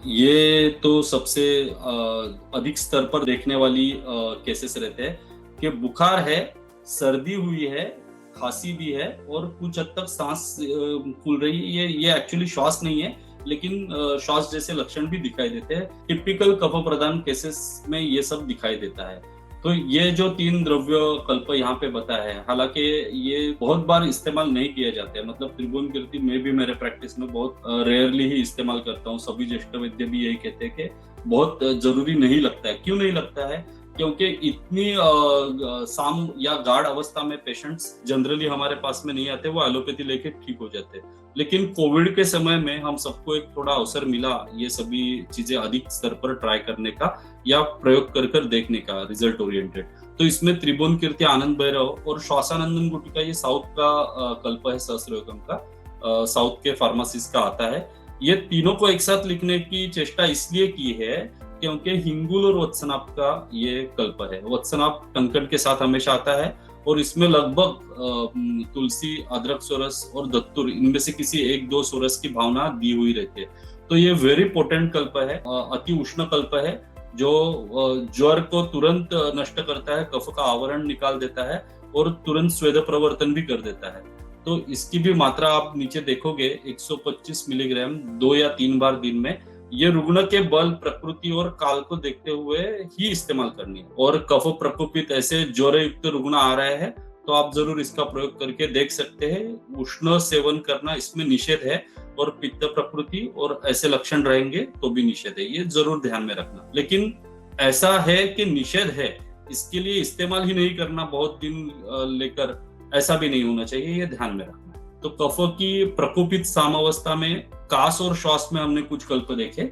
ये तो सबसे अधिक स्तर पर देखने वाली केसेस रहते हैं कि बुखार है, सर्दी हुई है, खांसी भी है और कुछ हद तक सांस फूल रही है। ये एक्चुअली श्वास नहीं है, लेकिन श्वास जैसे लक्षण भी दिखाई देते हैं। टिपिकल कफ प्रदान केसेस में ये सब दिखाई देता है। तो ये जो 3 द्रव्य कल्प यहाँ पे बताया है, हालांकि ये बहुत बार इस्तेमाल नहीं किया जाता है। मतलब त्रिभुवन कीर्ति मैं भी मेरे प्रैक्टिस में बहुत रेयरली ही इस्तेमाल करता हूँ। सभी ज्येष्ठ वैद्य भी यही कहते हैं कि बहुत जरूरी नहीं लगता है। क्यों नहीं लगता है? क्योंकि इतनी साम या गाढ़ अवस्था में पेशेंट्स जनरली हमारे पास में नहीं आते, वो एलोपैथी लेके ठीक हो जाते हैं। लेकिन कोविड के समय में हम सबको एक थोड़ा अवसर मिला ये सभी चीजें अधिक स्तर पर ट्राई करने का या प्रयोग कर देखने का, रिजल्ट ओरिएंटेड। तो इसमें त्रिभुवन कीर्ति, आनंद भैरव और श्वासानंदन गुटिका, ये साउथ का कल्प है सहस्त्रयोगम का, साउथ के फार्मासिस्ट का आता है। ये तीनों को एक साथ लिखने की चेष्टा इसलिए की है क्योंकि हिंगुल और वत्सनाप का ये कल्प है। वत्सनाप टंकन के साथ हमेशा आता है और इसमें लगभग तुलसी, अदरक सोरस और दत्तूर, इनमें से किसी 1-2 सोरस की भावना दी हुई रहती है। तो ये वेरी पोटेंट कल्प है, अति उष्ण कल्प है, जो ज्वर को तुरंत नष्ट करता है, कफ का आवरण निकाल देता है और तुरंत स्वेद प्रवर्तन भी कर देता है। तो इसकी भी मात्रा आप नीचे देखोगे, 125 मिलीग्राम 2 या 3 बार दिन में। ये रुग्ण के बल, प्रकृति और काल को देखते हुए ही इस्तेमाल करनी है। और कफ प्रकोपित ऐसे ज्वर युक्त रुग्ण आ रहे हैं तो आप जरूर इसका प्रयोग करके देख सकते हैं। उष्ण सेवन करना इसमें निषेध है और पित्त प्रकृति और ऐसे लक्षण रहेंगे तो भी निषेध है, ये जरूर ध्यान में रखना। लेकिन ऐसा है कि निषेध है, इसके लिए इस्तेमाल ही नहीं करना बहुत दिन लेकर, ऐसा भी नहीं होना चाहिए, ये ध्यान में रखना। तो कफ की प्रकोपित सामावस्था में कास और श्वास में हमने कुछ कल्प देखे।